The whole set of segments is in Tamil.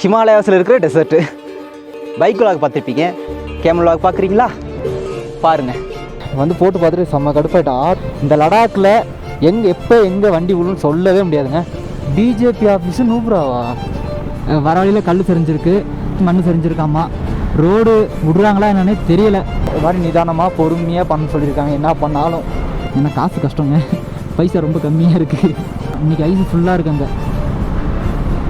ஹிமாலயாஸில் இருக்கிற டெசர்ட்டு. பைக் விலாக் பார்த்துருப்பீங்க, கேமல் விலாக் பார்க்குறீங்களா? பாருங்கள். வந்து போட்டு பார்த்துட்டு செம்ம கடுப்பாயிட்டா. இந்த லடாக்கில் எங்கே வண்டி விழுன்னு சொல்லவே முடியாதுங்க. பிஜேபி ஆஃபீஸு நூப்ராவா? வர வழியில் கல் சரிஞ்சிருக்கு, மண் சரிஞ்சிருக்காமா. ரோடு விடுறாங்களா என்னன்னே தெரியலை. இது மாதிரி நிதானமாக பொறுமையாக பண்ண சொல்லியிருக்காங்க. என்ன பண்ணாலும் என்ன காசு கஷ்டங்க, பைசா ரொம்ப கம்மியாக இருக்குது. இன்றைக்கி ஐஸ் ஃபுல்லாக இருக்குங்க.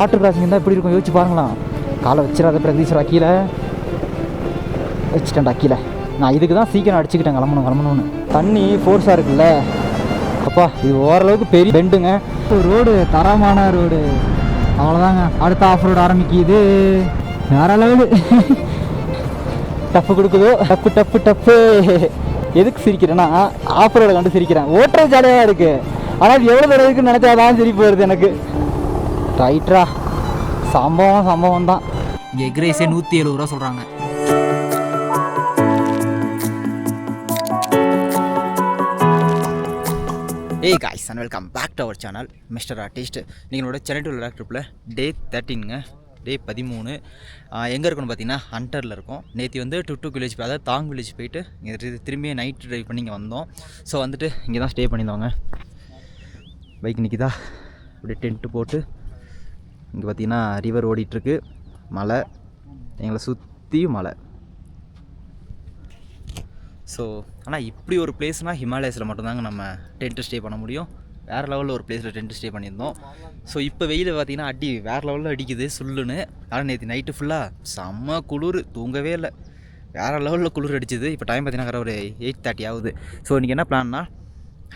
வாட்டர் கிராசிங் தான் எப்படி இருக்கும் யோசிச்சு பாருங்களாம். காலை வச்சிடாத பிரதீஸ்வரா, கீழே வச்சுட்டேன்டா கீழே. நான் இதுக்கு தான் சீக்கிரம் அடிச்சுக்கிட்டேன் கிளம்பணும்னு. தண்ணி ஃபோர்ஸாக இருக்குல்ல அப்பா. இது ஓரளவுக்கு பெரிய பெண்டுங்க. ரோடு தரமான ரோடு. அவ்வளோதாங்க. அடுத்த ஆஃப் ரோடு ஆரம்பிக்குது. வேற லெவலு. டப்பு கொடுக்குதோ, டப்பு. எதுக்கு சிரிக்கிறேன்னா ஆஃப் ரோடை கண்டு சிரிக்கிறேன். ஓட்டுறது ஜாலியாக இருக்குது, ஆனால் எவ்வளோ தூரம் இருக்குன்னு நினச்சாதான் சிரிப்பு வருது எனக்கு. ரைட்ரா, சம்பவம் தான். இங்கே எக் ரைஸே 170 ரூபா சொல்கிறாங்க. Hey guys and welcome back to our channel mister artist. நீங்களோட சென்னை டு லடாக் ட்ரிப்பில் டே 13ங்க, டே 13. எங்கே இருக்குன்னு பார்த்தீங்கன்னா ஹண்டரில் இருக்கும். நேற்று வந்து டுட்டுக் வில்லேஜ், அதாவது தாங் வில்லேஜ் போயிட்டு இங்கே திரும்பி நைட் ட்ரைவ் பண்ணி இங்கே வந்தோம். ஸோ வந்துட்டு இங்கே தான் ஸ்டே பண்ணியிருந்தோங்க. பைக் நிற்கிதா, அப்படியே டென்ட்டு போட்டு இங்கே பார்த்தீங்கன்னா ரிவர் ஓடிட்டுருக்கு, மலை, எங்களை சுற்றியும் மலை. ஸோ ஆனால் இப்படி ஒரு பிளேஸ்னால் ஹிமாலயஸில் மட்டும்தாங்க நம்ம டென்ட்டு ஸ்டே பண்ண முடியும். வேறு லெவலில் ஒரு பிளேஸில் டென்ட்டு ஸ்டே பண்ணியிருந்தோம். ஸோ இப்போ வெயில் பார்த்திங்கன்னா வேறு லெவலில் அடிக்குது சுல்லுன்னு. ஆனால் நேற்று நைட்டு ஃபுல்லாக செம்ம குளிர், தூங்கவே இல்லை. வேறு லெவலில் குளிர் அடிச்சுது. இப்போ டைம் பார்த்திங்கன்னா ஒரு 8:30 ஆகுது. ஸோ இன்றைக்கி என்ன பிளான்னா,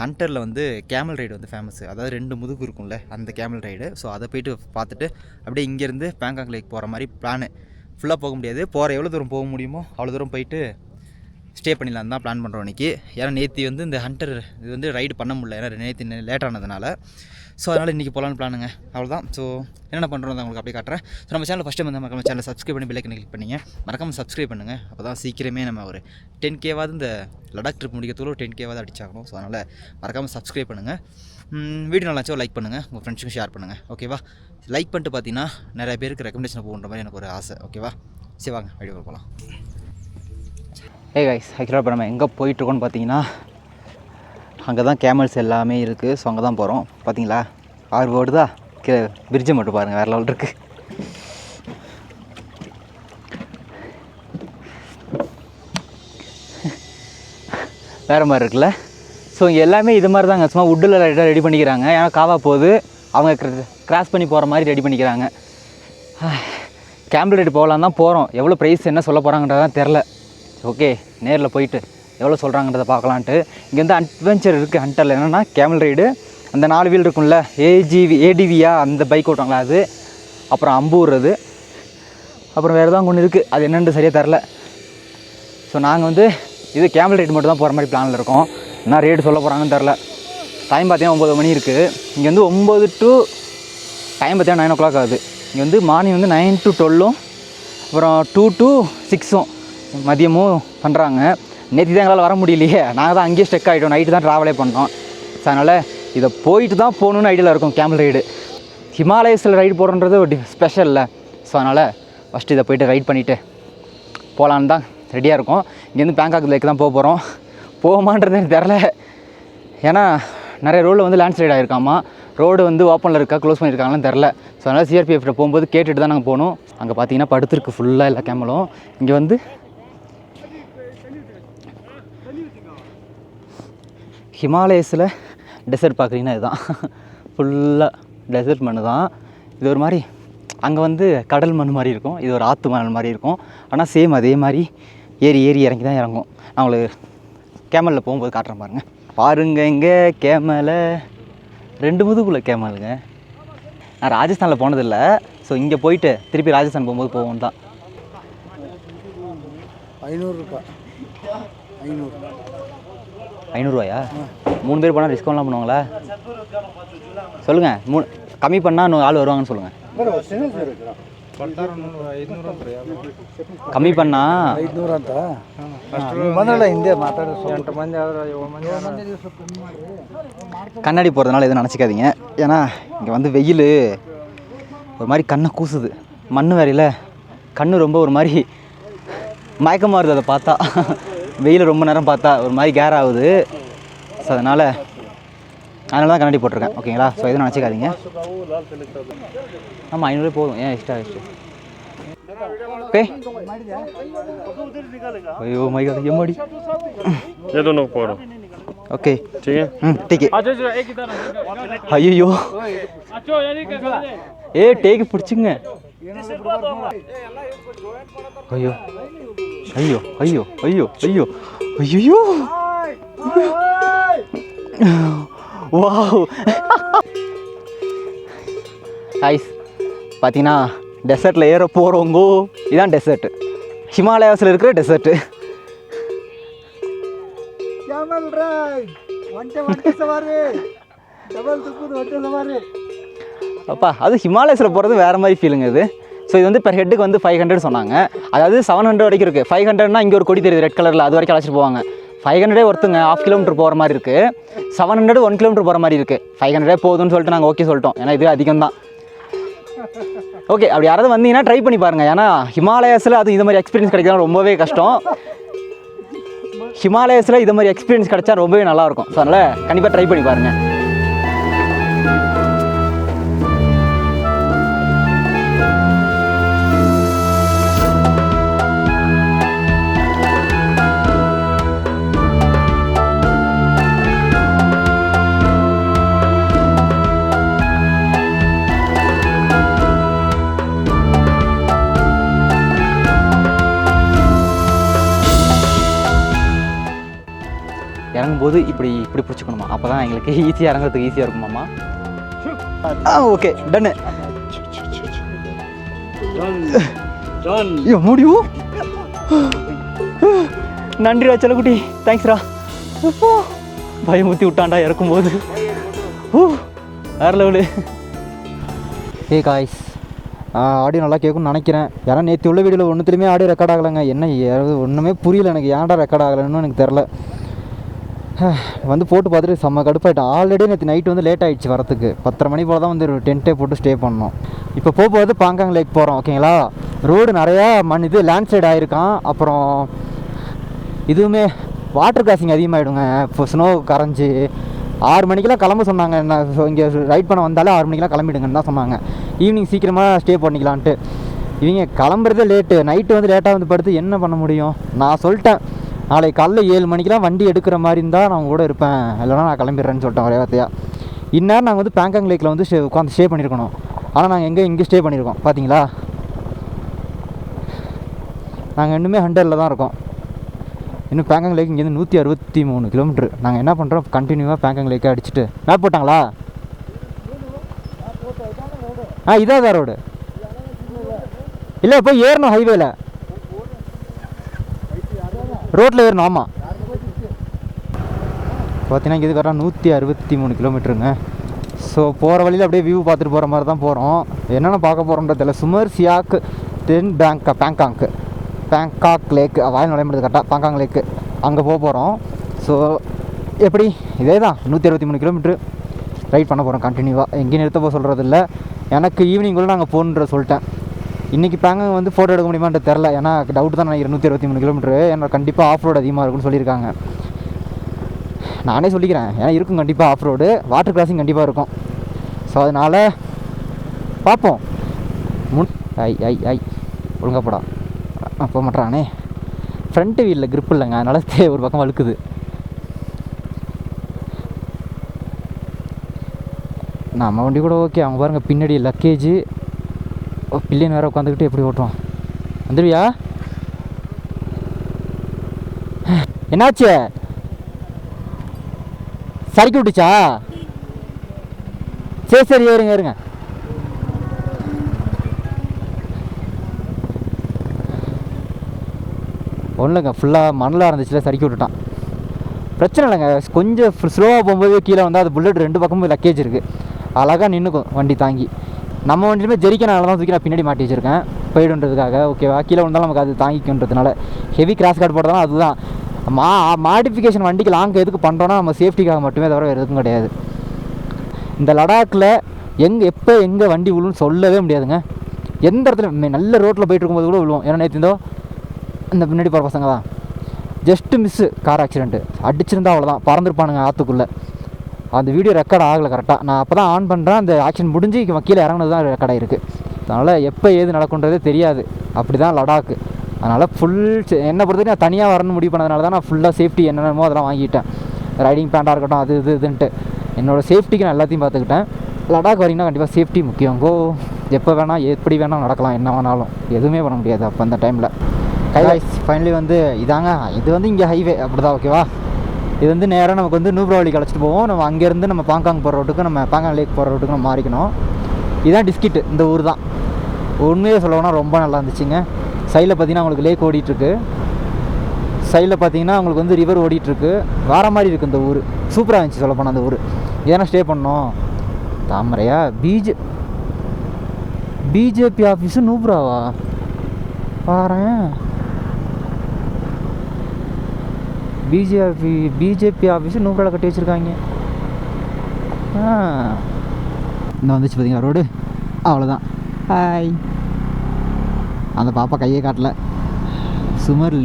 ஹண்டரில் வந்து கேமல் ரைடு வந்து ஃபேமஸ்ஸு, அதாவது 2 முதுகு இருக்கும்ல அந்த கேமல் ரைடு. ஸோ அதை போய்ட்டு பார்த்துட்டு அப்படியே இங்கேருந்து பேங்காக் லேக் போகிற மாதிரி பிளானு. ஃபுல்லாக போக முடியாது, போகிற எவ்வளோ தூரம் போக முடியுமோ அவ்வளோ தூரம் போயிட்டு ஸ்டே பண்ணிடலாம் தான் பிளான் பண்ணுறோம் இன்றைக்கி. ஏன்னா நேற்று வந்து இந்த ஹண்டர் இது வந்து ரைடு பண்ண முடியல, ஏன்னா நேற்று லேட்டானதுனால. ஸோ அதனால் இன்றைக்கி போகலான்னு பிளானுங்க, அவ்வளோதான். ஸோ என்னென்ன பண்ணுறோம் தான் உங்களுக்கு அப்படியே காட்டுறேன். ஸோ நம்ம சேனல் ஃபஸ்ட்டு வந்து நம்ம சேனலை சப்ஸ்கிரைப் பண்ணி பெல் ஐக்கனை கிளிக் பண்ணிங்க. மறக்காமல் சப்ஸ்கிரைப் பண்ணுங்கள். அப்போ தான் சீக்கிரமே நம்ம ஒரு 10Kவாவது இந்த லடாக் ட்ரிப் முடிக்கிறதுக்குள்ள 10Kவாவது அடிச்சாகணும். ஸோ அதனால் மறக்காமல் சப்ஸ்கிரைப் பண்ணுங்கள். வீடியோ நல்லாச்சோ லைக் பண்ணுங்கள், உங்கள் ஃப்ரெண்ட்ஸுக்கும் ஷேர் பண்ணுங்கள், ஓகேவா? லைக் பண்ணிட்டு பார்த்தீங்கன்னா நிறைய பேருக்கு ரெக்கமெண்டேஷன் போகிற மாதிரி எனக்கு ஒரு ஆசை, ஓகேவா? சரி வாங்க வீடியோ போகலாம். கைஸ், ஆக்சுவலாக இப்போ நம்ம எங்கே போயிட்டுருக்கோன்னு பார்த்தீங்கன்னா, அங்கே தான் கேமல்ஸ் எல்லாமே இருக்குது. ஸோ அங்கே தான் போகிறோம். பார்த்தீங்களா, ஆறு ஓடுதா, கீழே பிரிட்ஜை மட்டும் பாருங்கள், வேறு லெவல் இருக்குது. வேறு மாதிரி இருக்குல்ல. ஸோ இங்கே எல்லாமே இது மாதிரி தாங்க, சும்மா வுட்டில் லைட்டாக ரெடி பண்ணிக்கிறாங்க. ஏன்னா காவா போகுது, அவங்க கிராஸ் பண்ணி போகிற மாதிரி ரெடி பண்ணிக்கிறாங்க. கேம்பிள் ரைடு போகலாம் தான் போகிறோம். எவ்வளோ ப்ரைஸ் என்ன சொல்ல போகிறாங்கன்றதான் தெரில. ஓகே, நேரில் போயிட்டு எவ்வளோ சொல்கிறாங்கன்றதை பார்க்கலான்ட்டு. இங்கே வந்து அட்வென்ச்சர் இருக்குது ஹண்டரில். என்னென்னா கேமல் ரைடு, அந்த 4 வீல் இருக்கும்ல, ஏடிவியா அந்த பைக் ஓட்டுவாங்களா அது, அப்புறம் அம்பூர்றது, அப்புறம் வேறு தான் ஒன்று இருக்குது, அது என்னென்னு சரியாக தரல. ஸோ நாங்கள் வந்து இது கேமல் ரைடு மட்டும் தான் போகிற மாதிரி பிளானில் இருக்கோம். என்ன ரேட்டு சொல்ல போகிறாங்கன்னு தெரில. டைம் பார்த்தீங்கன்னா 9 மணி இருக்குது. இங்கே வந்து 9 to டைம் பார்த்தீங்கன்னா 9 o'clock ஆகுது. இங்கே வந்து மார்னிங் வந்து 9 to 12, அப்புறம் 2 to 6 மதியமும் பண்ணுறாங்க. நேற்று தான் எங்களால் வர முடியலையே, நாங்கள் தான் அங்கேயே ஸ்டெக் ஆகிட்டோம். நைட்டு தான் ட்ராவலே பண்ணோம். ஸோ அதனால் இதை போயிட்டு தான் போகணுன்னு ஐடியாவில் இருக்கும். கேமல் ரைடு ஹிமாலயஸில் ரைடு போடுறது ஒரு ஸ்பெஷலில். ஸோ அதனால் ஃபஸ்ட்டு இதை போய்ட்டு ரைட் பண்ணிவிட்டு போகலான்னு தான் ரெடியாக இருக்கும். இங்கேருந்து பேங்காக் லேக் தான் போக போகிறோம். போகுமான்றது எனக்கு தெரில, ஏன்னா நிறைய ரோடில் வந்து லேண்ட்ஸ்லைட் ஆகிருக்காமா. ரோடு வந்து ஓப்பனில் இருக்கா க்ளோஸ் பண்ணியிருக்காங்கன்னு தெரில. ஸோ அதனால் சிஆர்பிஎஃப்ல போகும்போது கேட்டுட்டு தான் நாங்கள் போகணும். அங்கே பார்த்தீங்கன்னா படுத்துருக்கு ஃபுல்லாக எல்லா கேமலும். இங்கே வந்து ஹிமாலயஸில் டெசர்ட் பார்க்குறீங்கன்னா இதுதான் ஃபுல்லாக டெசர்ட் மண் தான். இது ஒரு மாதிரி அங்கே வந்து கடல் மண் மாதிரி இருக்கும், இது ஒரு ஆற்று மணல் மாதிரி இருக்கும். ஆனால் சேம் அதே மாதிரி ஏறி இறங்கி தான் இறங்கும். நான் உங்களுக்கு கேமலில் போகும்போது காட்டுறேன் பாருங்கள். பாருங்கள் இங்கே கேமலை, 2 முதுகுள்ள கேமலுங்க. நான் ராஜஸ்தானில் போனதில்லை. ஸோ இங்கே போயிட்டு திருப்பி ராஜஸ்தான் போகும்போது போவோம் தான். 500 3 பேர் போனால் டிஸ்கவுண்ட்லாம் பண்ணுவாங்களா? சொல்லுங்கள், கம்மி பண்ணால் இன்னும் ஆள் வருவாங்கன்னு சொல்லுங்கள். ಕಮ್ಮಿ ಪಣ್ಣ 500 ಅಂತ ಬಂದಲ್ಲ ಹಿಂದೆ ಮಾತಾಡೋ 8 ಮಂದಿ ಆದ್ರೆ 7 ಮಂದಿ கண்ணாடி போகிறதுனால எதுவும் நினச்சிக்காதீங்க. ஏன்னா இங்கே வந்து வெயில் ஒரு மாதிரி கண்ணை கூசுது. மண் வேறையில் கண்ணு ரொம்ப ஒரு மாதிரி மயக்கமாக வருது அதை பார்த்தா. வெயில் ரொம்ப நேரம் பார்த்தா ஒரு மாதிரி கேர் ஆகுது. ஸோ அதனால் தான் கண்ணாடி போட்டிருக்கேன். ஓகேங்களா? ஸோ எதுவும் நினச்சிக்காதீங்க. ஆமாம் 500 போதும். ஏன் எக்ஸ்ட்ரா ஓகே. ஐயோ மை காட் எம்மாடி. ये दोनों को पकड़ो। ओके ठीक है। ठीक है। ஐயோ ஏ டேக் பிடிச்சுங்க. ஐயோ ஐயோ ஐயோ ஐயோ ஐயோ ஐயோ வாவ். ஐஸ் பார்த்தீங்கன்னா டெசர்ட்டில் ஏற போகிறவங்கோ. இதான் டெசர்ட்டு, ஹிமாலயாஸில் இருக்கிற டெசர்ட்டு. அப்பா அது ஹிமாலயஸில் போகிறது வேறு மாதிரி ஃபீலுங்க இது. ஸோ இது வந்து பெர் ஹெட்டுக்கு வந்து 500 சொன்னாங்க. அதாவது 700 வரைக்கும் இருக்குது. 500னா இங்கே ஒரு கொடி தெரியுது ரெட் கலரில், அது வரைக்கும் அழைச்சிட்டு போவாங்க. 500 ஒருத்துங்க 1/2 கிலோமீட்டர் போகிற மாதிரி இருக்குது. 700 1 கிலோமீட்டர் போகிற மாதிரி இருக்குது. 500 போதும்னு சொல்லிட்டு நாங்கள் ஓகே சொல்லிட்டோம். ஏன்னா இது அதிகம் தான். ஓகே, அப்படி யாராவது வந்தீங்கன்னா ட்ரை பண்ணி பாருங்கள். ஏன்னா ஹிமாலயாஸில் அது இது மாதிரி எக்ஸ்பீரியன்ஸ் கிடைக்கலாம் ரொம்பவே கஷ்டம். ஹிமாலயாஸில் இது மாதிரி எக்ஸ்பீரியன்ஸ் கிடைச்சா ரொம்பவே நல்லாயிருக்கும். ஸோ அதனால் கண்டிப்பாக ட்ரை பண்ணி பாருங்கள். இறங்கும்போது இப்படி பிடிச்சிக்கணுமா, அப்போ தான் எங்களுக்கு ஈஸியாக இறங்குறதுக்கு ஈஸியாக இருக்குமாம்மா. ஓகே டன்னு. முடியும். நன்றிடா செல்லக்குட்டி, தேங்க்ஸ்ரா. பயமுத்தி விட்டான்டா இறக்கும்போது. வேறு லெவலு. ஏ காய்ஸ், ஆடியோ நல்லா கேட்கும்னு நினைக்கிறேன். ஏன்னா நேற்று உள்ள வீடியோவில் ஒன்றுத்துலையுமே ஆடியோ ரெக்கார்ட் ஆகலைங்க. என்ன ஒன்றுமே புரியல எனக்கு, ஏன்டா ரெக்கார்ட் ஆகலைன்னு எனக்கு தெரில. வந்து போட்டு பார்த்துட்டு செம்ம கடுப்பாயிட்டேன். ஆல்ரெடி நேற்று நைட்டு வந்து லேட் ஆகிடுச்சு வரத்துக்கு. 10:30 மணி போல் தான் வந்து ஒரு டென்ட்டே போட்டு ஸ்டே பண்ணோம். இப்போ போகும்போது பாங்காங் லேக் போகிறோம். ஓகேங்களா? ரோடு நிறையா இது லேண்ட்ஸ்லைட் ஆகிருக்கான். அப்புறம் இதுவுமே வாட்டர் கிராசிங் அதிகமாகிடுங்க. இப்போ ஸ்னோ கரைஞ்சி 6 மணிக்கெலாம் கிளம்ப சொன்னாங்க. என்ன இங்கே ரைட் பண்ண வந்தாலே 6 மணிக்கெலாம் கிளம்பிடுங்கன்னு தான் சொன்னாங்க. ஈவினிங் சீக்கிரமாக ஸ்டே பண்ணிக்கலான்ட்டு. இவங்க கிளம்புறதே லேட்டு. நைட்டு வந்து லேட்டாக வந்து படுத்து என்ன பண்ண முடியும்? நான் சொல்லிட்டேன், நாளைக்கு காலைல 7 மணிக்கெலாம் வண்டி எடுக்கிற மாதிரி இருந்தால் நான் கூட இருப்பேன், இல்லைனா நான் கிளம்பிடுறேன்னு சொல்லிட்டேன் ஒரே வார்த்தையாக. இந்நேரம் நாங்கள் வந்து பாங்காங் லேக்கில் வந்து உட்காந்து ஸ்டே பண்ணியிருக்கணும். ஆனால் நாங்கள் இங்கே ஸ்டே பண்ணியிருக்கோம். பார்த்தீங்களா? நாங்கள் இன்னுமே 100ல் தான் இருக்கோம். இன்னும் பாங்காங் லேக் இங்கேருந்து 163 கிலோமீட்ரு. நாங்கள் என்ன பண்ணுறோம், கண்டினியூவாக பாங்காங் லேக்கை அடிச்சுட்டு மேப் போட்டாங்களா? இதான் ரோடு இல்லை, போய் ஏறணும் ஹைவேல, ரோட்டில் ஏறணும். ஆமாம், பார்த்தீங்கன்னா இங்கே கரெக்டாக 163 கிலோமீட்டருங்க. ஸோ போகிற வழியில் அப்படியே வியூ பார்த்துட்டு போகிற மாதிரி தான் போகிறோம். என்னென்ன பார்க்க போகிறோன்றதில்ல. சுமர் சியாக் தென் பேங்காக் லேக்கு, வாயில் நுழைமுறது கரெக்டாக பாங்காங் லேக்கு, அங்கே போகிறோம். ஸோ எப்படி இதே தான் 163 கிலோமீட்ரு ரைட் பண்ண போகிறோம் கண்டினியூவாக. எங்கேயும் நிறுத்த போக சொல்கிறது இல்லை. எனக்கு ஈவினிங்குள்ளே நாங்கள் போகணுன்ற சொல்லிட்டேன். இன்றைக்கி பாங்காங் வந்து ஃபோட்டோ எடுக்க முடியுமான்றது தெரில. ஏன்னா டவுட் தான் நினைக்கிறேன். 163 கிலோமீட்ரு ஏன்னா கண்டிப்பாக ஆஃப் ரோடு அதிகமாக இருக்குன்னு சொல்லியிருக்காங்க. நானே சொல்லிக்கிறேன், ஏன்னா இருக்கும் கண்டிப்பாக ஆஃப் ரோடு, வாட்டர் கிராசிங் கண்டிப்பாக இருக்கும். ஸோ அதனால் பார்ப்போம். ஒழுங்காக போடா போக மாட்டானே. ஃப்ரண்ட்டு வீலில் க்ரிப் இல்லைங்க, அதனால் ஒரு பக்கம் வழுக்குது. நம்ம வண்டி கூட ஓகே. அவங்க பாருங்கள் பின்னாடி லக்கேஜு பில்லியன் வேறு உட்காந்துக்கிட்டு எப்படி ஓட்டுவான். வந்துடுவியா? என்னாச்சு? சறுக்கி விட்டுச்சா? சரி ஏறுங்க. ஒன்றும் இல்லைங்க, ஃபுல்லாக மணலாக இருந்துச்சுல, சறுக்கி விட்டுட்டான். பிரச்சனை இல்லைங்க. கொஞ்சம் ஸ்லோவாக போகும்போது கீழே வந்து அது புல்லட் 2 பக்கமும் லக்கேஜ் இருக்குது, அழகாக நின்றுக்கும் வண்டி தாங்கி. நம்ம வண்டியிலுமே ஜெரிக்கனால தான் தூக்கி நான் பின்னாடி மாட்டி வச்சுருக்கேன் போய்டுன்றதுக்காக. ஓகேவா? கீழே வந்தாலும் நமக்கு அது தாங்கிக்குன்றதுனால. ஹெவி கிராஸ் கார்டு போட்டதாலும் அதுதான் மாடிஃபிகேஷன். வண்டிக்கு லாங் எதுக்கு பண்ணுறோன்னா நம்ம சேஃப்டிக்காக மட்டுமே, தவிர வேறு எதுக்கும் கிடையாது. இந்த லடாக்கில் எப்போ எங்கே வண்டி விழுன்னு சொல்லவே முடியாதுங்க. எந்த இடத்துல நல்ல ரோட்டில் போயிட்டு இருக்கும்போது கூட விழுவோம். ஏன்னா நேற்று இருந்தோ இந்த பின்னாடி போகிற பசங்க தான் ஜஸ்ட்டு மிஸ்ஸு கார் ஆக்சிடென்ட்டு. அடிச்சிருந்தா அவ்வளோதான், பறந்துருப்பானுங்க ஆற்றுக்குள்ளே. அந்த வீடியோ ரெக்கார்ட் ஆகலை கரெக்டாக. நான் அப்போ தான் ஆன் பண்ணுறேன், அந்த ஆக்சிடென்ட் முடிஞ்சு கீழே இறங்குனது தான் ரெக்கார்ட் ஆகிருக்கு. அதனால் எப்போ ஏது நடக்குன்றதே தெரியாது. அப்படி தான் லடாக்கு. அதனால் ஃபுல் என்னை பொறுத்தவரைக்கும் நான் தனியாக வரணும்னு முடிவு பண்ணதுனால தான் நான் ஃபுல்லாக சேஃப்டி என்னென்னமோ அதெல்லாம் வாங்கிட்டேன். ரைடிங் பேண்டாக இருக்கட்டும், அது இதுன்ட்டு என்னோடய சேஃப்டிக்கு நான் எல்லாத்தையும் பார்த்துக்கிட்டேன். லடாக் வரீங்கன்னா கண்டிப்பாக சேஃப்டி முக்கியம். எப்போ வேணால் எப்படி வேணால் நடக்கலாம், என்ன வேணாலும் எதுவுமே பண்ண முடியாது அப்போ அந்த டைமில். கைஸ் ஃபைனலி வந்து இதாங்க, இது வந்து இங்கே ஹைவே அப்படி தான், ஓகேவா? இது வந்து நேராக நமக்கு வந்து நூப்ராவலிக்கு அழைச்சிட்டு போவோம். நம்ம அங்கேருந்து நம்ம பாங்காங் போகிற ரோட்டுக்கு, நம்ம பாங்காங் லேக் போகிற ரோட்டுக்கு நம்ம மாறிக்கணும். இதுதான் டிஸ்கிட், இந்த ஊர் தான். உண்மையாக சொல்லணும்னா ரொம்ப நல்லா இருந்துச்சுங்க. சைடில் பார்த்தீங்கன்னா உங்களுக்கு லேக் ஓடிட்டுருக்கு, சைடில் பார்த்தீங்கன்னா உங்களுக்கு வந்து ரிவர் ஓடிட்டுருக்கு. வேறு மாதிரி இருக்குது இந்த ஊர். சூப்பராக இருந்துச்சு சொல்லப்போனால் அந்த ஊர். ஏன்னா ஸ்டே பண்ணோம். தாமரையா பிஜேபி ஆஃபீஸு நூப்ராவா பாரேன். பிஜேபி ஆஃபீஸு நூப்ராவில் கட்டி வச்சுருக்காங்க. இன்னும் வந்துச்சு பார்த்தீங்களா ரோடு, அவ்வளோதான். ஹாய். அந்த பாப்பா கையை காட்டல. சுமர்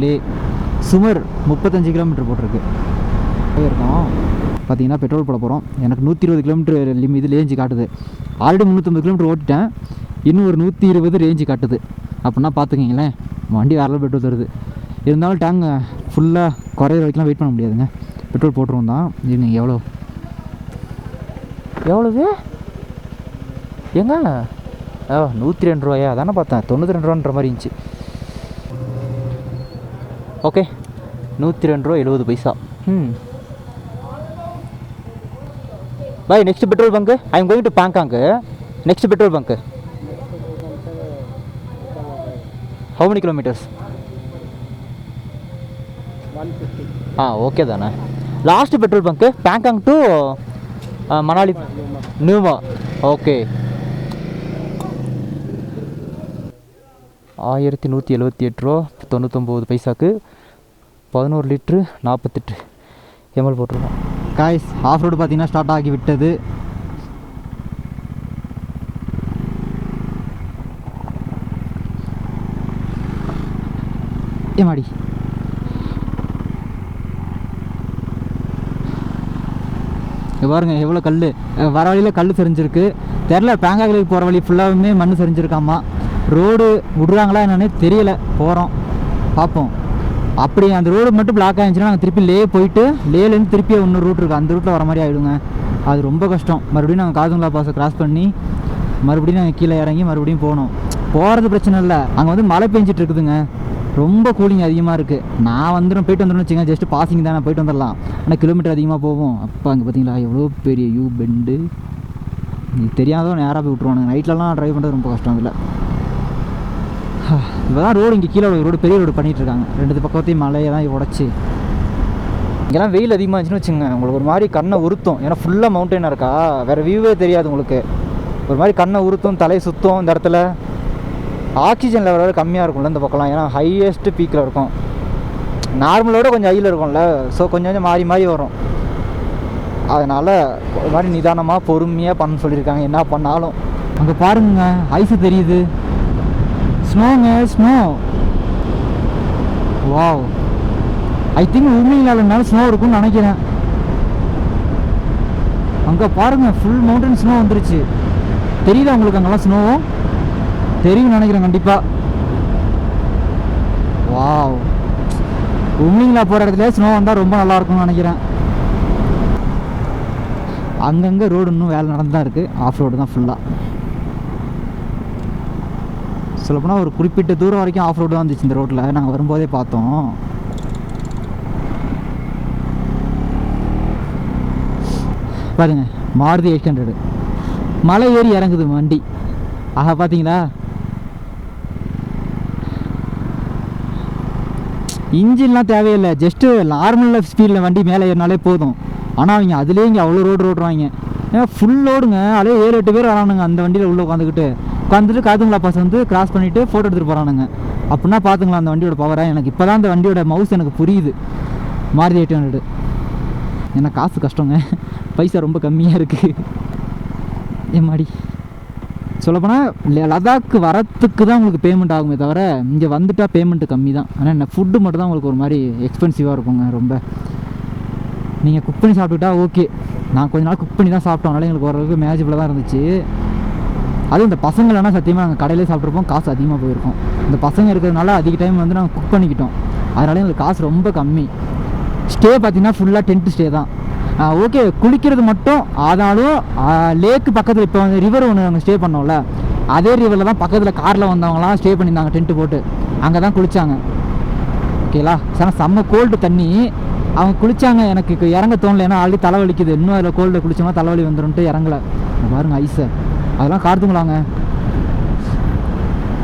35 கிலோமீட்டர் போட்டிருக்கு. போயிருக்கோம் பார்த்தீங்கன்னா பெட்ரோல் போட போகிறோம். எனக்கு 120 கிலோமீட்டர் இது ரேஞ்சு காட்டுது. ஆல்ரெடி 350 கிலோமீட்டர் ஓட்டிட்டேன், இன்னும் ஒரு 120 ரேஞ்சு காட்டுது. அப்படின்னா பார்த்துக்கிங்களேன், வண்டி வேறு பெட்ரோல் தருது. இருந்தாலும் டேங்க் ஃபுல்லாக குறையிற வரைக்கும்லாம் வெயிட் பண்ண முடியாதுங்க. பெட்ரோல் போட்டுருவோம் தான். இது நீங்கள் எவ்வளோது எங்க 102 ரூபாயா? அதானே பார்த்தேன் 92 ரூபான்ற மாதிரி இருந்துச்சு. ஓகே 102 ரூபா 70 பைசா. பாய், next petrol bunk I am going to Pangong. Next petrol bunk how many kilometres? 150. Okay தானே. Last petrol bunk Pangong to Manali நியூமா. ஓகே 1178 ரூபா 99 பைசாக்கு 11 லிட்ரு 48 எம்எல் போட்டிருக்கோம். காய்ஸ் ஆஃப் ரோடு பார்த்தீங்கன்னா ஸ்டார்ட் ஆகி விட்டது. ஏமாடி பாருங்க எவ்வளோ கல். வர வழியில் கல் சரிஞ்சிருக்கு. தெரில, பேங்காங்களுக்கு போகிற வழி ஃபுல்லாகவுமே மண் சரிஞ்சிருக்காமா. ரோடு விடுறாங்களா என்னன்னே தெரியல. போகிறோம் பார்ப்போம். அப்படி அந்த ரோடு மட்டும் பிளாக் ஆகிடுச்சுன்னா நாங்கள் திருப்பி போயிட்டு லேலேருந்து திருப்பி இன்னொரு ரூட் இருக்குது, அந்த ரூட்டில் வர மாதிரி ஆகிடுங்க. அது ரொம்ப கஷ்டம். மறுபடியும் நாங்கள் காதுங்களா பாஸை கிராஸ் பண்ணி மறுபடியும் நாங்கள் கீழே இறங்கி மறுபடியும் போகணும். போகிறது பிரச்சனை இல்லை, அங்கே வந்து மழை பெஞ்சிட்டு இருக்குதுங்க. ரொம்ப கூலிங் அதிகமாக இருக்குது. நான் போயிட்டு வந்துடும் வச்சுங்க, ஜஸ்ட்டு பாசிங் தானே, போயிட்டு வந்துடலாம். ஆனால் கிலோமீட்டர் அதிகமாக போகும். அப்போ அங்கே பார்த்தீங்களா எவ்வளோ பெரிய யூ பெண்டு. இது தெரியாதோ நேராக போய் விட்ருவானுங்க. நைட்லலாம் ட்ரைவ் பண்ணுறது ரொம்ப கஷ்டம். அதில் இப்போ தான் ரோடு இங்கே கீழே ரோடு பெரிய ரோடு பண்ணிகிட்ருக்காங்க. 2 பக்கத்தையும் மலையை தான் உடச்சி. இங்கெல்லாம் வெயில் அதிகமாக இருந்துச்சுன்னு வச்சுங்க, உங்களுக்கு ஒரு மாதிரி கண்ணை உறுத்தும். ஏன்னா ஃபுல்லாக மவுண்டெயினாக இருக்கா, வேறு வியூவே தெரியாது உங்களுக்கு. ஒரு மாதிரி கண்ணை உறுத்தும், தலையை சுற்றும். இந்த இடத்துல ஆக்சிஜன் லெவலோட கம்மியாக இருக்கும்ல இந்த பக்கம்லாம். ஏன்னா ஹையஸ்ட்டு பீக்கில் இருக்கும், நார்மலோட கொஞ்சம் ஹையில் இருக்கும்ல. ஸோ கொஞ்சம் கொஞ்சம் மாறி மாறி வரும். அதனால் ஒரு மாதிரி நிதானமாக பொறுமையாக பண்ண சொல்லியிருக்காங்க என்ன பண்ணாலும். அங்கே பாருங்க ஐஸு தெரியுது, ஸ்னோங்க, ஸ்னோ. வாவ், ஐ திங்க் உண்மையினால ஸ்னோ இருக்கும்னு நினைக்கிறேன். அங்கே பாருங்கள் ஃபுல் மவுண்டன் ஸ்னோ வந்துருச்சு. தெரியுதா உங்களுக்கு? அங்கெல்லாம் ஸ்னோவும் தெரியும் நினைக்கிறேன் கண்டிப்பாக. வாவ், உண்மைங்களா போகிற இடத்துல ஸ்னோ வந்தால் ரொம்ப நல்லாயிருக்கும்னு நினைக்கிறேன். அங்கங்கே ரோடு இன்னும் வேலை நடந்து தான் இருக்குது. ஆஃப் ரோடு தான் ஃபுல்லாக. சொல்லப்போனால் ஒரு குறிப்பிட்ட தூரம் வரைக்கும் ஆஃப் ரோடு தான் இருந்துச்சு இந்த ரோட்டில். நாங்கள் வரும்போதே பார்த்தோம். பாருங்க மாருதி 800 மலை ஏறி இறங்குது வண்டி. ஆஹா பார்த்தீங்களா, இன்ஜின்லாம் தேவையில்லை, ஜஸ்ட்டு நார்மல் ஸ்பீடில் வண்டி மேலே ஏறினாலே போதும். ஆனால் அவங்க அதுலேயே இங்கே அவ்வளோ ரோடு ஓட்டுறாங்க. ஏன்னா ஃபுல் ரோடுங்க. அதே 7-8 பேர் வரானுங்க அந்த வண்டியில் உள்ளே உட்காந்துட்டு காதுங்களா பாஸ் வந்து கிராஸ் பண்ணிவிட்டு ஃபோட்டோ எடுத்துகிட்டு போகிறானுங்க. அப்படின்னா பார்த்துங்களா அந்த வண்டியோட பவரை. எனக்கு இப்போ தான் அந்த வண்டியோட மவுஸ் எனக்கு புரியுது. மாருதி 800 ஏன்னா காசு கஷ்டங்க, பைசா ரொம்ப கம்மியாக இருக்குது. ஏமாடி, சொல்லப்போனால் லடாக்கு வரத்துக்கு தான் உங்களுக்கு பேமெண்ட் ஆகுமே தவிர இங்கே வந்துட்டால் பேமெண்ட்டு கம்மி தான். ஆனால் என்ன ஃபுட்டு மட்டும் தான் உங்களுக்கு ஒரு மாதிரி எக்ஸ்பென்சிவாக இருக்குங்க ரொம்ப. நீங்கள் குக் பண்ணி சாப்பிட்டுட்டா ஓகே. நான் கொஞ்ச நாள் குக் பண்ணி தான் சாப்பிட்டோம், அதனால எங்களுக்கு ஓரளவுக்கு மேனேஜபிளாக தான் இருந்துச்சு. அதுவும் இந்த பசங்களெல்லாம் சத்தியமாக நாங்கள் கடையிலே சாப்பிட்ருப்போம், காசு அதிகமாக போயிருக்கோம். இந்த பசங்க இருக்கிறதுனால அதிக டைம் வந்து நாங்கள் குக் பண்ணிக்கிட்டோம், அதனால எங்களுக்கு காசு ரொம்ப கம்மி. ஸ்டே பார்த்திங்கன்னா ஃபுல்லாக டென்ட் ஸ்டே தான். ஓகே, குளிக்கிறது மட்டும் ஆனாலும் லேக்கு பக்கத்தில் இப்போ வந்து ரிவர் ஒன்று நாங்கள் ஸ்டே பண்ணோம்ல, அதே ரிவரில் தான் பக்கத்தில் காரில் வந்தவங்களாம் ஸ்டே பண்ணியிருந்தாங்க டென்ட்டு போட்டு, அங்கே தான் குளித்தாங்க. ஓகேங்களா, செம்ம கோல்டு தண்ணி. அவங்க குளித்தாங்க, எனக்கு இறங்க தோணலை, ஏன்னா ஆல்ரெடி தலைவலிக்குது. இன்னும் அதில் கோல்டு குளிச்சோம்னா தலைவலி வந்துடும்ட்டு இறங்கலை. பாருங்கள் ஐஸை, அதெல்லாம் கார்த்துங்களாங்க,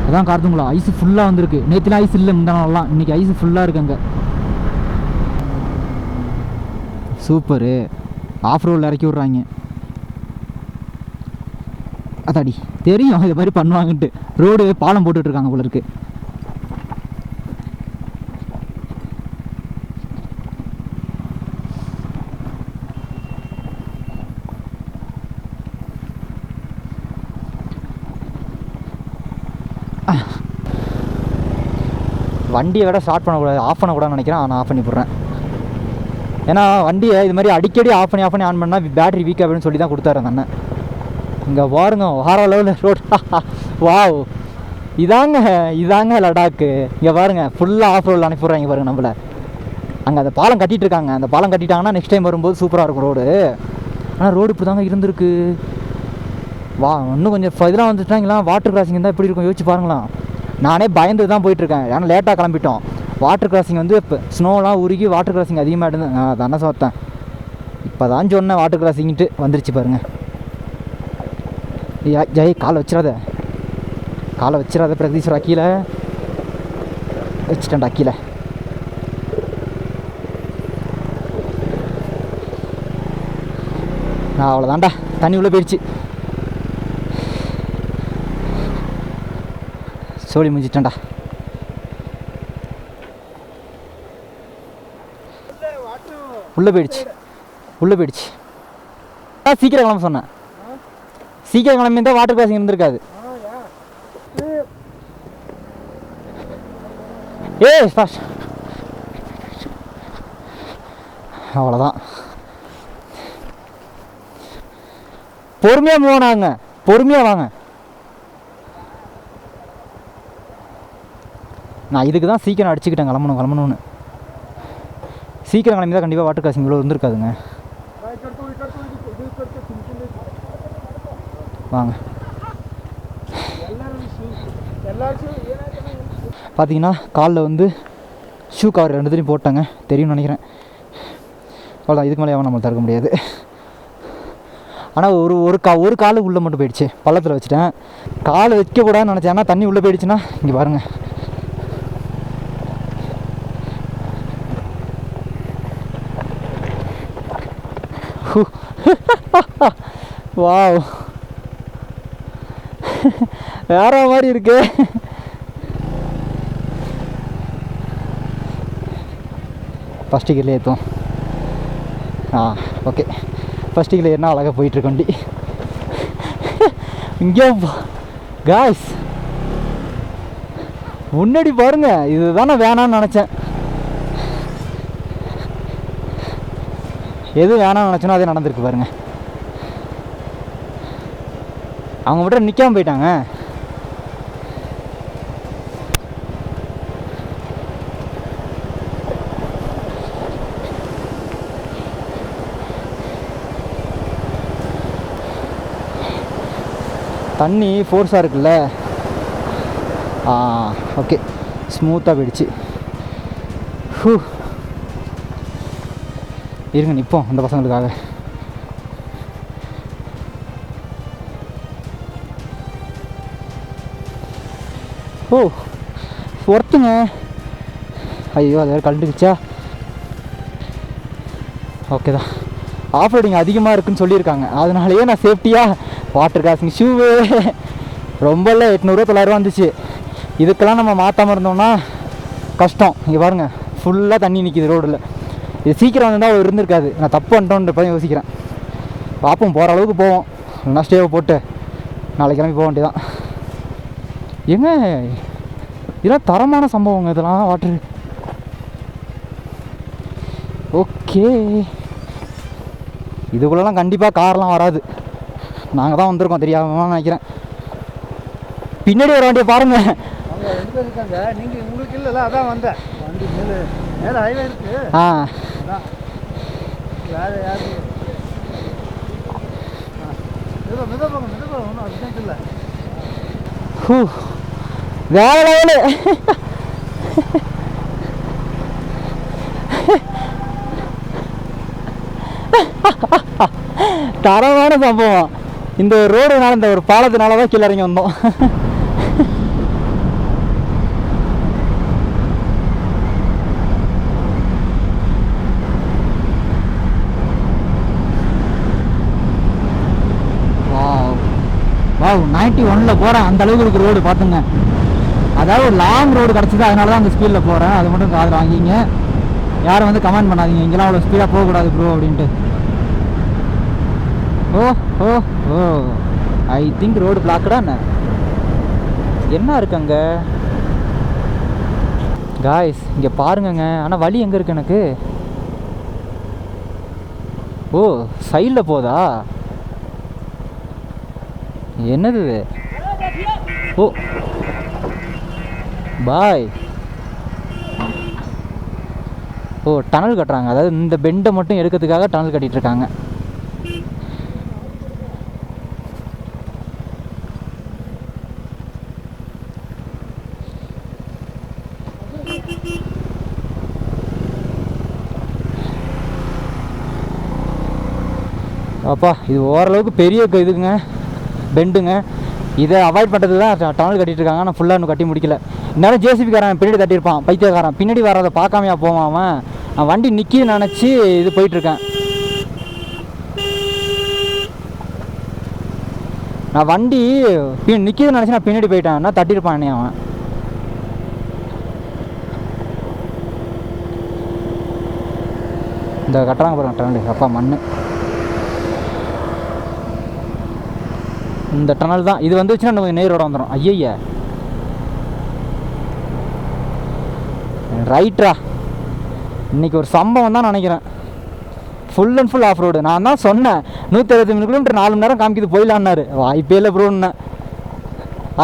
அதான் கார்த்துங்களா. ஐஸு ஃபுல்லாக வந்திருக்கு. நேற்றுலாம் ஐஸ் இல்லை, முந்தா நாள்லாம். இன்றைக்கி ஐஸு ஃபுல்லாக இருக்கு அங்கே. சூப்பரு. ஆஃப் ரோடில் இறக்கி விட்றாங்க. அதாடி தெரியும் இது மாதிரி பண்ணுவாங்கன்ட்டு. ரோடு பாலம் போட்டுட்ருக்காங்க போல இருக்கு. வண்டியை விட ஸ்டார்ட் பண்ணக்கூடாது, ஆஃப் பண்ணக்கூடாதுன்னு நினைக்கிறேன். நான் ஆஃப் பண்ணி போடுறேன். ஏன்னா வண்டியை இது மாதிரி அடிக்கடி ஆஃப் பண்ணி ஆன் பண்ணால் பேட்டரி வீக் அப்படின்னு சொல்லி தான் கொடுத்தாரு அந்த அண்ணன். இங்கே பாருங்க வேற லெவலில் ரோடு. வாவ், இதாங்க லடாக்கு. இங்கே பாருங்கள் ஃபுல்லாக ஆஃப் ரோடில் அனுப்பிடுறாங்க பாருங்கள் நம்மளை. அங்கே அந்த பாலம் கட்டிகிட்டு இருக்காங்க. அந்த பாலம் கட்டிட்டாங்கன்னா நெக்ஸ்ட் டைம் வரும்போது சூப்பராக இருக்கும் ரோடு. ஆனால் ரோடு இப்படி தாங்க இருந்திருக்கு. இன்னும் கொஞ்சம் இதெல்லாம் வந்துட்டாங்களா, வாட்டர் கிராசிங் இருந்தால் எப்படி இருக்கும் யோசிச்சு பாருங்களாம். நானே பயந்து தான் போயிட்டுருக்கேன், ஏன்னா லேட்டாக கிளம்பிட்டோம். வாட்டர் கிராசிங் வந்து இப்போ ஸ்னோலாம் உருகி வாட்டர் கிராசிங் அதிகமாக இருந்து நான் தானே சொன்னேன். இப்போ தான் சொன்னேன் வாட்டர் கிராசிங்கிட்டு வந்துருச்சு பாருங்கள். ஜெய் காலை வச்சிடாத பிரகதீஸ்வரா. கீழே வச்சுட்டேன்டா கீழே. நான் அவ்வளோதான்டா, தண்ணி உள்ளே போயிடுச்சு. சோழி முடிஞ்சிட்டேன்டா. உள்ளே போயிடுச்சு. சீக்கிரம் கிளம்ப சொன்னேன். சீக்கிரம் கிளம்பி இருந்தால் வாட்டர் கிராசிங் இருந்திருக்காது. ஃபாஸ்ட். அவ்வளோதான். பொறுமையாக போனாங்க, பொறுமையாக வாங்க. நான் இதுக்கு தான் சீக்கிரம் அடிச்சுக்கிட்டேன் கிளம்பணும்னு. சீக்கிரம் கிளம்பி தான் கண்டிப்பாக வாட்டர் கிராசிங் இவ்வளோ இருந்திருக்காதுங்க. வாங்க. பார்த்தீங்கன்னா காலில் வந்து ஷூ கவர் 2 போட்டாங்க, தெரியும்னு நினைக்கிறேன். அவ்வளோதான், இதுக்கு மேலே நம்ம தடுக்க முடியாது. ஆனால் ஒரு கால் உள்ளே மட்டும் போயிடுச்சு, பள்ளத்தில் வச்சுட்டேன். கால் வைக்கக்கூடாதுன்னு நினச்சேன், ஆனால் தண்ணி உள்ளே போயிடுச்சுன்னா இங்கே பாருங்கள். வாவ், வேற மாதிரி இருக்கு. ஃபஸ்ட்டு கீழே ஏற்றும். ஓகே, ஃபஸ்ட்டு கீழே ஏறினா அழகாக போயிட்டுருக்கு வண்டி. இங்கே காய்ஸ் முன்னாடி பாருங்க, இதுதானே வேணான்னு நினச்சேன். எது வேணாம்னு நினச்சோன்னா அதே நடந்திருக்கு பாருங்க. அவங்க மட்டும் நிற்காமல் போயிட்டாங்க. தண்ணி ஃபோர்ஸாக இருக்குல்ல. ஓகே, ஸ்மூத்தாக போயிடுச்சு. இருங்க நிற்போம் அந்த பசங்களுக்காக. ஒருத்துங்க. ஐயோ, அது வேறு கலந்துக்குச்சா. ஓகே தான், ஆஃப் ரோடிங் அதிகமாக இருக்குதுன்னு சொல்லியிருக்காங்க. அதனாலேயே நான் சேஃப்டியாக வாட்டர் கிராசிங் ஷூவு ரொம்பல 800 900 வந்துச்சு. இதுக்கெல்லாம் நம்ம மாற்றாமல் இருந்தோம்னா கஷ்டம். இங்கே பாருங்கள் ஃபுல்லாக தண்ணி நிற்கிது ரோடில். இது சீக்கிரம் வந்தால் இருந்திருக்காது. நான் தப்பு பண்ணிட்டோன்றப்ப யோசிக்கிறேன். பார்ப்போம், போகிற அளவுக்கு போவோம். இல்லைனா ஸ்டேவை போட்டு நாளைக்கு கிளம்பி போக வேண்டியதான். ஏங்க இதெல்லாம் தரமான சம்பவங்க இதெல்லாம் வாட்ரு. ஓகே, இதுக்குள்ளெல்லாம் கண்டிப்பாக கார்லாம் வராது. நாங்கள் தான் வந்திருக்கோம் தெரியாமல் நினைக்கிறேன். பின்னாடி வர வண்டியை பாருங்க. அவங்க 2 பேர் இருக்காங்க. நீங்கள் உங்களுக்கு இல்லைல்ல, அதான் வந்தேன். வண்டி மேலே ஹைவே இருக்குது. அதான் வேறு யாரும் மெதுவாக ஒன்றும் அர்ஜென்ட் இல்லை. வேற லெவலு. தரமான சம்பவம். இந்த ரோடுனால, இந்த ஒரு பாலத்தினால தான் கீழே இறங்கி வந்தோம். வாவ் 91ல் போகிறேன். அந்த அளவுக்கு இருக்கு ரோடு பார்த்துங்க. அதாவது ஒரு லாங் ரோடு கிடச்சிது, அதனால தான் அந்த ஸ்பீடில் போகிறேன். அது மட்டும் காதில் வாங்கிங்க. யாரும் வந்து கமெண்ட் பண்ணாதீங்க இங்கெல்லாம் அவ்வளோ ஸ்பீடாக போகக்கூடாது ப்ரோ அப்படின்ட்டு. ஓ ஓ ஓ ஐ திங்க் ரோடு பிளாக்கடா என்ன இருக்குங்க காய்ஸ், இங்கே பாருங்கங்க. ஆனால் வழி எங்கே இருக்கு எனக்கு? ஓ சைடில் போதா? என்னது இது? ஓ பாய். ஓ டனல் கட்டுறாங்க. அதாவது இந்த பெண்டை மட்டும் எடுக்கிறதுக்காக டனல் கட்டிகிட்டு இருக்காங்க. அப்பா இது ஓரளவுக்கு பெரிய இதுங்க, பெண்டுங்க. இதை அவாய்ட் பண்ணுறது தான் டனல் கட்டிகிட்டு இருக்காங்க. ஆனால் ஃபுல்லாக இன்னும் கட்டி முடிக்கல. இருந்தாலும் ஜேசிபிக்காரன் பின்னாடி தட்டியிருப்பான் பைத்தியக்காரன். பின்னாடி வராத பார்க்காமையா போவான் அவன். நான் வண்டி நிற்கின்னு நினச்சி இது போயிட்டுருக்கேன். நான் வண்டி நிற்கிதுன்னு நினச்சி நான் பின்னாடி போயிட்டேன். என்ன தட்டியிருப்பான் என்னைய அவன். இந்த கட்டுறாங்க பாருங்க டனல். அப்பா மண். இந்த டனல் தான் இது வந்துச்சுன்னா நமக்கு நேரோட வந்துடும். ஐயா ரைட்ரா, இன்றைக்கி ஒரு சம்பவம் தான் நினைக்கிறேன். Full and full off road. நான் தான் சொன்னேன் 163 கிலோமீட்டர் 4 மணி நேரம் காமிக்கிது போயிடலான்னாரு. வாய்ப்பே இல்லை ப்ரோன்னு.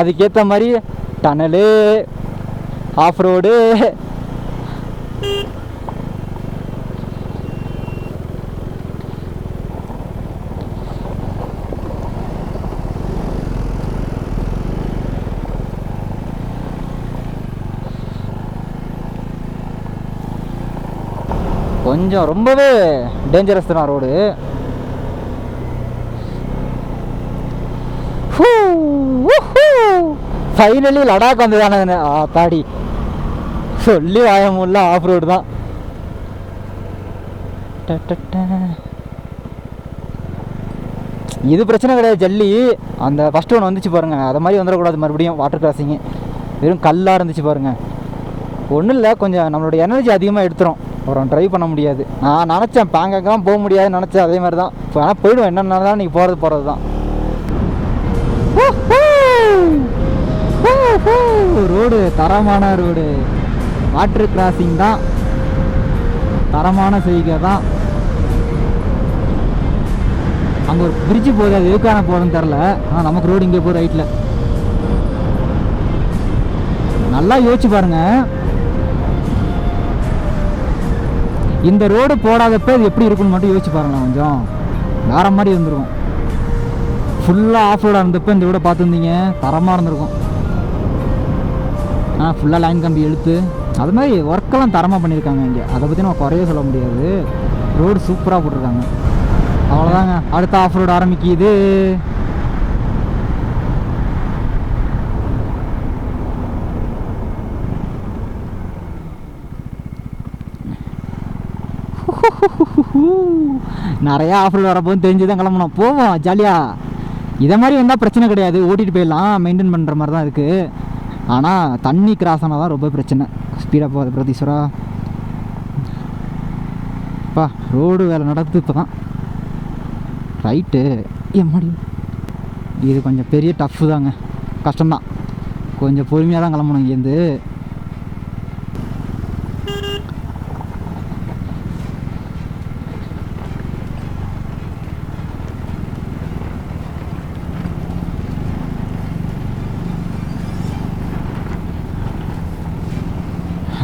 அதுக்கேற்ற மாதிரி டனலு, ஆஃப் ரோடு. கொஞ்சம் ரொம்பவே டேஞ்சரஸ் தான் ரோடு. ஃபைனலி லடாக் வந்து தானே தாடி சொல்லி வாயமுள்ள ஆஃப் ரோடு தான். இது பிரச்சனை கிடையாது. ஜல்லி அந்த ஃபஸ்ட்டு ஒன்று வந்துச்சு பாருங்கள், அதை மாதிரி வந்துடக்கூடாது மறுபடியும். வாட்டர் கிராசிங்கு வெறும் கல்லாக இருந்துச்சு பாருங்கள். ஒன்றும் இல்லை, கொஞ்சம் நம்மளோட எனர்ஜி அதிகமாக எடுத்துரும். அப்புறம் ட்ரைவ் பண்ண முடியாது. நான் நினச்சேன் பேங்காக்கெலாம் போக முடியாதுன்னு நினச்சேன். அதே மாதிரி தான். இப்போ ஆனால் போயிடுவேன். என்னென்னா தான் நீங்கள் போகிறது தான். ரோடு தரமான ரோடு. வாட்டர் கிராசிங் தான் தரமான செய்கை தான். அங்கே ஒரு பிரிட்ஜு போகுது, அது எதுக்கான போகிறதுன்னு தெரில. ஆனால் நமக்கு ரோடு இங்கே போகுது ரைட்டில். நல்லா யோசிச்சு பாருங்கள், இந்த ரோடு போடாதப்ப இது எப்படி இருக்குன்னு மட்டும் யோசிச்சு பாருங்களேன். கொஞ்சம் வேறு மாதிரி இருந்திருக்கும். ஃபுல்லாக ஆஃப் ரோடாக இருந்தப்போ இந்த ரோடை பார்த்துருந்தீங்க, தரமாக இருந்திருக்கும். ஆனால் ஃபுல்லாக லைன் கம்பி எடுத்து அது மாதிரி ஒர்க்கெல்லாம் தரமாக பண்ணியிருக்காங்க இங்கே. அதை பற்றி நம்ம குறைய சொல்ல முடியாது. ரோடு சூப்பராக போட்டிருக்காங்க. அவ்வளோதாங்க. அடுத்த ஆஃப் ரோடு ஆரம்பிக்குது. நிறையா ஆஃப் ரோடு வரப்போது தெரிஞ்சு தான் கிளம்பணும். போவோம் ஜாலியாக. இதை மாதிரி வந்தால் பிரச்சனை கிடையாது, ஓட்டிகிட்டு போயிடலாம். மெயின்டைன் பண்ணுற மாதிரி தான் இருக்குது. ஆனால் தண்ணி கிராஸ் ஆனால் தான் ரொம்ப பிரச்சனை. ஸ்பீடாக போகாது பிரதீஸ்வரா. பா ரோடு வேலை நடக்குது இப்போ தான். ரைட்டு எம்மாடி இது கொஞ்சம் பெரிய டஃப்பு தாங்க, கஷ்டம்தான். கொஞ்சம் பொறுமையாக தான் கிளம்பணும் இங்கேருந்து.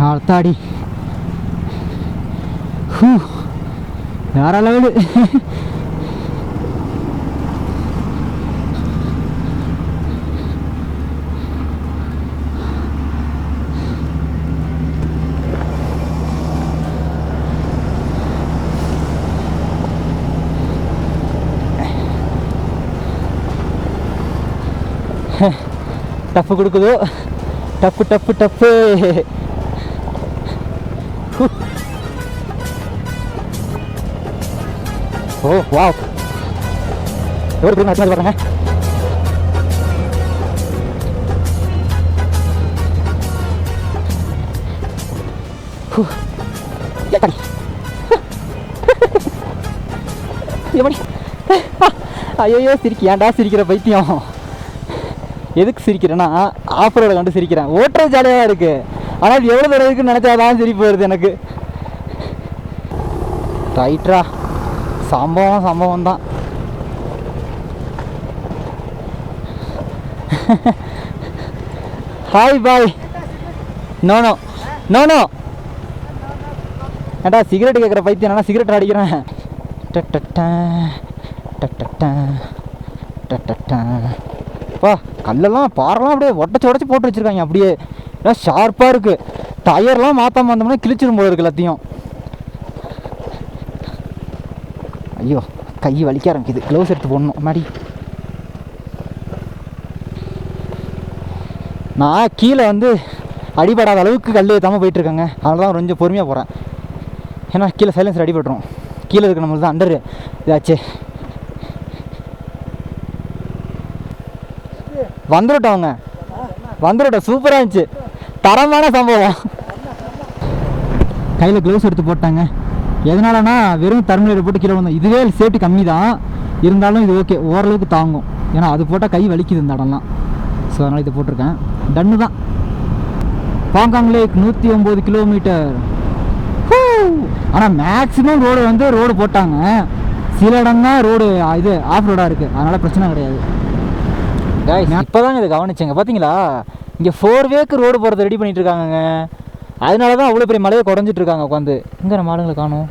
அடுத்தாடி வேற லெவலு. டஃப்பு கொடுக்குதோ, டப்பு டப்பு டப்பு. ஓ வாவ், எவ்வளோ பேர் நடத்தி பாருங்க. ஐயோ ஏன்டா சிரிக்கிற பைத்தியம்? எதுக்கு சிரிக்கிறேன்னா ஆஃப் ரோடை கண்டு சிரிக்கிறேன். ஓட்டுறது ஜாலியாக இருக்குது, ஆனால் அது எவ்வளோ தூரம் இருக்குன்னு நினச்சாதான் சிரிப்பு வருது எனக்கு. ரைட்ரா, சம்பவம் தான். Hi bye. No no no no. ஏண்டா சிகரெட் கேட்குற பைத்தியம், நான் சிகரெட் அடிக்கிறேன். அப்பா கல்லெல்லாம் பாறைலாம் அப்படியே உடச்சி போட்டு வச்சுருக்காங்க. அப்படியே எல்லாம் ஷார்ப்பாக இருக்குது. டயர்லாம் மாற்றாம வந்தோம்னா கிழிச்சிடும் போல இருக்குது எல்லாத்தையும். ஐயோ கை வலிக்க ஆரம்பிக்குது, க்ளவுஸ் எடுத்து போடணும் மாடி. நான் கீழே வந்து அடிபடாத அளவுக்கு கல் ஏற்றாமல் போயிட்டுருக்கேங்க. அதனால தான் கொஞ்சம் பொறுமையாக போகிறேன். ஏன்னா கீழே சைலன்சர் அடிபட்டுரும். கீழே இருக்க நம்மளுக்கு தான் அண்டர் இதாச்சு. வந்துட்டோங்க, வந்துட்டோம். சூப்பராக இருந்துச்சு, தரமான சம்பவம். கையில் க்ளவுஸ் எடுத்து போட்டாங்க. எதனாலனா வெறும் டர்மினேட்டர் போட்டு கீழே வந்தோம். இதுவே சேஃப்டி கம்மி தான், இருந்தாலும் இது ஓகே, ஓரளவுக்கு தாங்கும். ஏன்னா அது போட்டால் கை வலிக்குது இந்த இடம்லாம். ஸோ அதனால் இதை போட்டிருக்கேன். டன்னு தான். பாங்காங் லேக் 109 கிலோமீட்டர். ஆனால் மேக்ஸிமம் ரோடு போட்டாங்க. சில இடம் தான் ரோடு இது ஆஃப் ரோடாக இருக்குது, அதனால் பிரச்சனை கிடையாது. இப்போ தாங்க இதை கவனிச்சேங்க, பார்த்தீங்களா? இங்கே 4 வேக்கு ரோடு போகிறத ரெடி பண்ணிகிட்டு இருக்காங்கங்க. அதனால தான் அவ்வளோ பெரிய மலையை குறைஞ்சிட்டு இருக்காங்க உட்காந்து. இங்கே நம்ம ஆளுங்களை காணும்.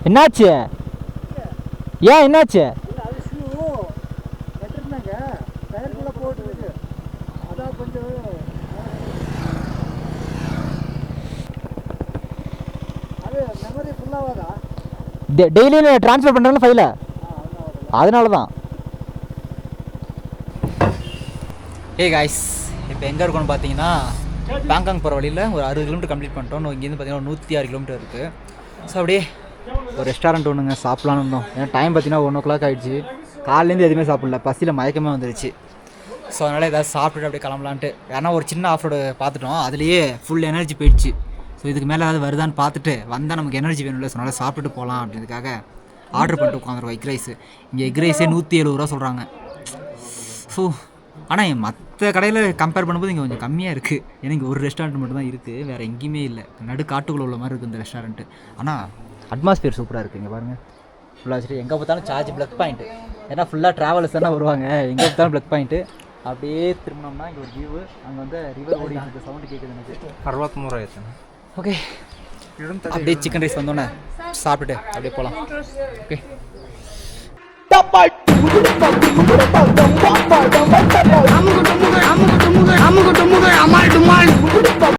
என்னாச்சு? ஏன் என்னாச்சு? டெய்லியும் ட்ரான்ஸ்ஃபர் பண்ணுறாங்க ஃபைலை, அதனால தான். ஏ காய்ஸ், இப்போ எங்கே இருக்கோன்னு பார்த்தீங்கன்னா பாங்காங் போகிற வழியில் ஒரு 60 கிலோமீட்டர் கம்ப்ளீட் பண்ணிட்டோம். இங்கேருந்து பார்த்தீங்கன்னா 106 கிலோமீட்டர் இருக்குது. ஸோ அப்படியே ஒரு ரெஸ்டாரண்ட் ஒன்றுங்க சாப்பிட்லான்னு இருந்தோம். ஏன்னா டைம் பார்த்தீங்கன்னா 1 o'clock ஆகிடுச்சு. காலையிலேருந்து எதுவுமே சாப்பிடல, பசியில் மயக்கமே வந்துருச்சு. ஸோ அதனால் ஏதாவது சாப்பிட்டுட்டு அப்படியே கிளம்பலான்ட்டு. ஏன்னா ஒரு சின்ன ஆஃப் ரோடு பார்த்துட்டோம், அதுலேயே ஃபுல் எனர்ஜி போயிடுச்சு. ஸோ இதுக்கு மேலே ஏதாவது வருதான்னு பார்த்துட்டு வந்தால் நமக்கு எனர்ஜி வேணும்ல, ஸோ அதனால் சாப்பிட்டுட்டு போகலாம் அப்படின்றதுக்காக ஆர்டர் பண்ணிட்டு உட்காந்துருவோம். எக் ரைஸு இங்கே எக் ரைஸே 170 ரூபா சொல்கிறாங்க. ஸோ ஆனால் மற்ற கடையில் கம்பேர் பண்ணும்போது இங்கே கொஞ்சம் கம்மியாக இருக்குது. ஏன்னா இங்கே ஒரு ரெஸ்டாரண்ட் மட்டும் தான் இருக்குது, வேறு எங்கேயுமே இல்லை. நடு காட்டுக்குள்ளே உள்ள மாதிரி இருக்குது இந்த ரெஸ்டாரண்ட்டு. ஆனால் அட்மாஸ்பியர் சூப்பராக இருக்குது. இங்கே பாருங்கள், ஃபுல்லாக வச்சுட்டு எங்கே பார்த்தாலும் சார்ஜ் ப்ளக் பாயிண்ட்டு. ஏன்னா ஃபுல்லாக ட்ராவலர்ஸ் தானே வருவாங்க, எங்கே பார்த்தாலும் ப்ளக் பாயிண்ட்டு. அப்படியே திரும்பினோம்னா இங்கே ஒரு வியூவு, அங்கே வந்து ரிவர் ஓடி இருக்குது, சவுண்டு கேட்குது எனக்கு. 63 ஆயிடுச்சு. ஓகே, அப்படியே சிக்கன் ரைஸ் வந்தோன்னே சாப்பிட்டுட்டு அப்படியே போகலாம். ஓகே, அமுகு டுமுகு அமால் டுமால்.